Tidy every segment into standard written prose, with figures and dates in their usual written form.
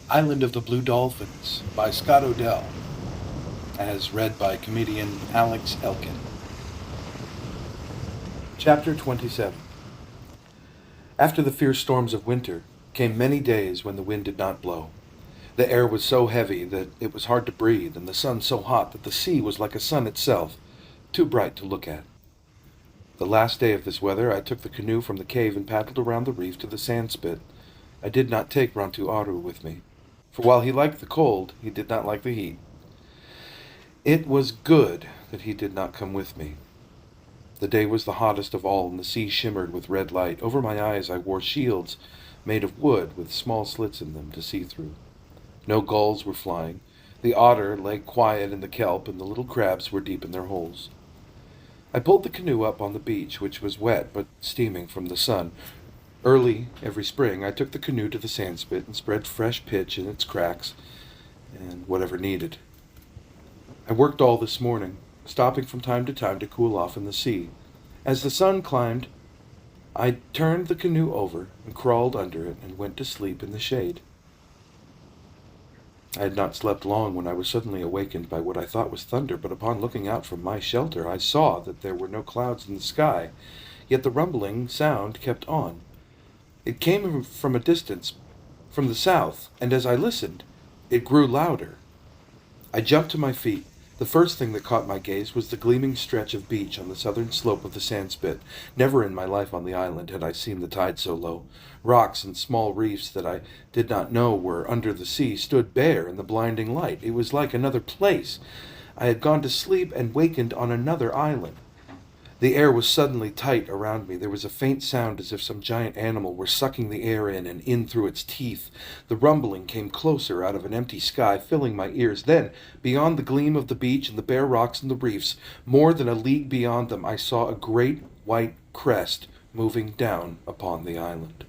Island of the Blue Dolphins by Scott Odell, as read by comedian Alex Elkin. Chapter 27. After the fierce storms of winter came many days when the wind did not blow. The air was so heavy that it was hard to breathe, and the sun so hot that the sea was like a sun itself, too bright to look at. The last day of this weather I took the canoe from the cave and paddled around the reef to the sand spit. I did not take Rantu Aru with me, for while he liked the cold, he did not like the heat. It was good that he did not come with me. The day was the hottest of all, and the sea shimmered with red light. Over my eyes I wore shields made of wood with small slits in them to see through. No gulls were flying. The otter lay quiet in the kelp, and the little crabs were deep in their holes. I pulled the canoe up on the beach, which was wet but steaming from the sun. Early every spring I took the canoe to the sandspit and spread fresh pitch in its cracks and whatever needed. I worked all this morning, stopping from time to cool off in the sea. As the sun climbed, I turned the canoe over and crawled under it and went to sleep in the shade. I had not slept long when I was suddenly awakened by what I thought was thunder, but upon looking out from my shelter I saw that there were no clouds in the sky, yet the rumbling sound kept on. It came from a distance, from the south, and as I listened, it grew louder. I jumped to my feet. The first thing that caught my gaze was the gleaming stretch of beach on the southern slope of the sandspit. Never in my life on the island had I seen the tide so low. Rocks and small reefs that I did not know were under the sea stood bare in the blinding light. It was like another place. I had gone to sleep and wakened on another island. The air was suddenly tight around me. There was a faint sound as if some giant animal were sucking the air in and in through its teeth. The rumbling came closer out of an empty sky, filling my ears. Then, beyond the gleam of the beach and the bare rocks and the reefs, more than a league beyond them, I saw a great white crest moving down upon the island.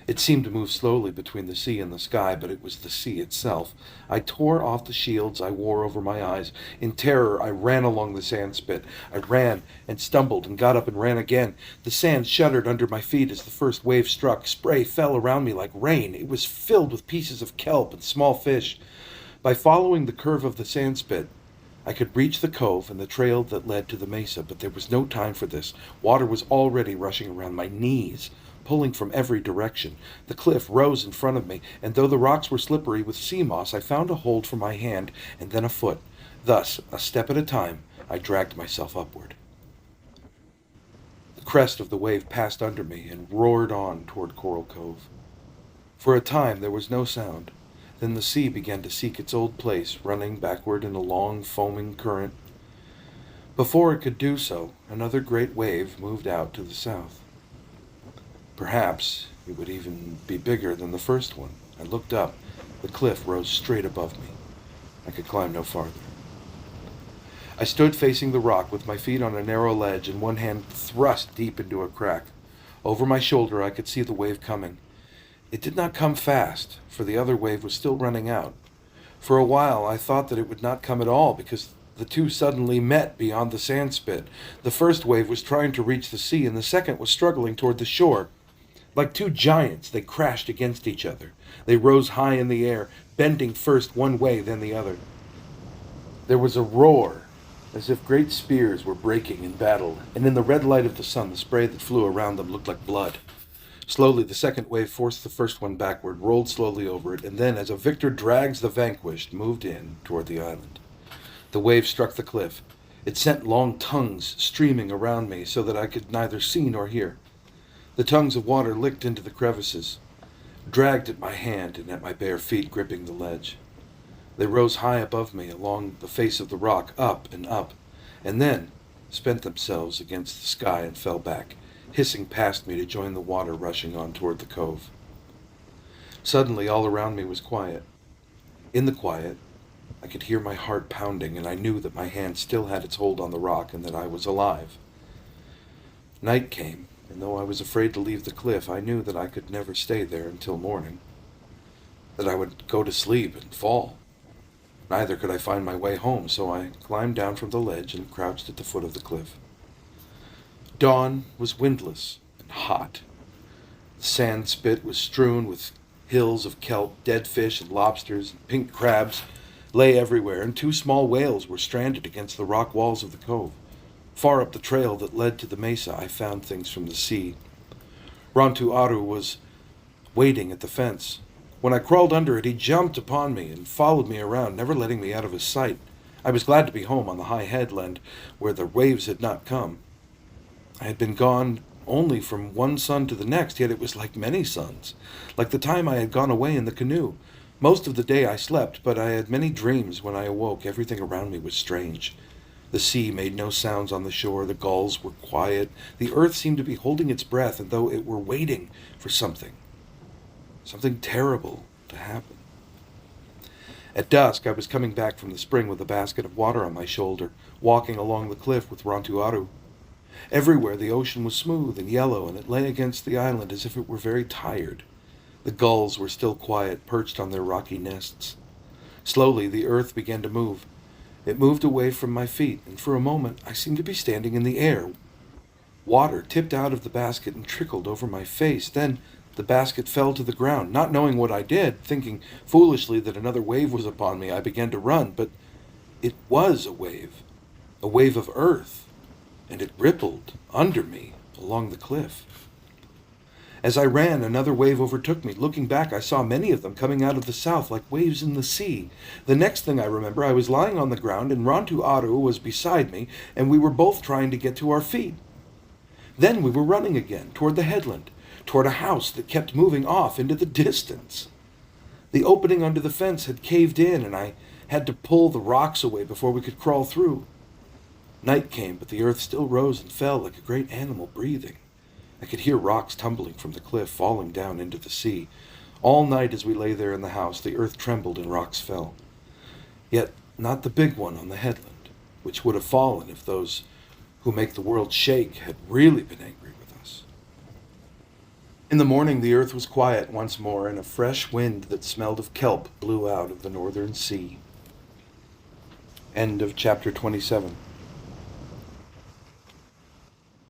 It seemed to move slowly between the sea and the sky, but it was the sea itself. I tore off the shields I wore over my eyes. In terror, I ran along the sandspit. I ran and stumbled and got up and ran again. The sand shuddered under my feet as the first wave struck. Spray fell around me like rain. It was filled with pieces of kelp and small fish. By following the curve of the sandspit, I could reach the cove and the trail that led to the mesa, but there was no time for this. Water was already rushing around my knees, pulling from every direction. The cliff rose in front of me, and though the rocks were slippery with sea moss, I found a hold for my hand and then a foot. Thus, a step at a time, I dragged myself upward. The crest of the wave passed under me and roared on toward Coral Cove. For a time there was no sound. Then the sea began to seek its old place, running backward in a long, foaming current. Before it could do so, another great wave moved out to the south. Perhaps it would even be bigger than the first one. I looked up. The cliff rose straight above me. I could climb no farther. I stood facing the rock with my feet on a narrow ledge and one hand thrust deep into a crack. Over my shoulder I could see the wave coming. It did not come fast, for the other wave was still running out. For a while I thought that it would not come at all, because the two suddenly met beyond the sandspit. The first wave was trying to reach the sea, and the second was struggling toward the shore. Like two giants, they crashed against each other. They rose high in the air, bending first one way, then the other. There was a roar, as if great spears were breaking in battle, and in the red light of the sun, the spray that flew around them looked like blood. Slowly, the second wave forced the first one backward, rolled slowly over it, and then, as a victor drags the vanquished, moved in toward the island. The wave struck the cliff. It sent long tongues streaming around me so that I could neither see nor hear. The tongues of water licked into the crevices, dragged at my hand and at my bare feet gripping the ledge. They rose high above me along the face of the rock, up, and then spent themselves against the sky and fell back, hissing past me to join the water rushing on toward the cove. Suddenly all around me was quiet. In the quiet, I could hear my heart pounding, and I knew that my hand still had its hold on the rock and that I was alive. Night came. And though I was afraid to leave the cliff, I knew that I could never stay there until morning, that I would go to sleep and fall. Neither could I find my way home, so I climbed down from the ledge and crouched at the foot of the cliff. Dawn was windless and hot. The sand spit was strewn with Hills of kelp, dead fish and lobsters and pink crabs lay everywhere, and two small whales were stranded against the rock walls of the cove. Far up the trail that led to the mesa, I found things from the sea. Aru was waiting at the fence. When I crawled under it, he jumped upon me and followed me around, never letting me out of his sight. I was glad to be home on the high headland where the waves had not come. I had been gone only from one sun to the next, yet it was like many suns, like the time I had gone away in the canoe. Most of the day I slept, but I had many dreams when I awoke. Everything around me was strange. The sea made no sounds on the shore, the gulls were quiet, the earth seemed to be holding its breath as though it were waiting for something terrible to happen. At dusk, I was coming back from the spring with a basket of water on my shoulder, walking along the cliff with Aru. Everywhere the ocean was smooth and yellow, and it lay against the island as if it were very tired. The gulls were still quiet, perched on their rocky nests. Slowly, the earth began to move. It moved away from my feet, and for a moment I seemed to be standing in the air. Water tipped out of the basket and trickled over my face. Then the basket fell to the ground. Not knowing what I did, thinking foolishly that another wave was upon me, I began to run, but it was a wave of earth, and it rippled under me along the cliff. As I ran, another wave overtook me. Looking back, I saw many of them coming out of the south like waves in the sea. The next thing I remember, I was lying on the ground, and Aru was beside me, and we were both trying to get to our feet. Then we were running again, toward the headland, toward a house that kept moving off into the distance. The opening under the fence had caved in, and I had to pull the rocks away before we could crawl through. Night came, but the earth still rose and fell like a great animal breathing. I could hear rocks tumbling from the cliff, falling down into the sea. All night as we lay there in the house, the earth trembled and rocks fell. Yet not the big one on the headland, which would have fallen if those who make the world shake had really been angry with us. In the morning, the earth was quiet once more, and a fresh wind that smelled of kelp blew out of the northern sea. End of chapter 27.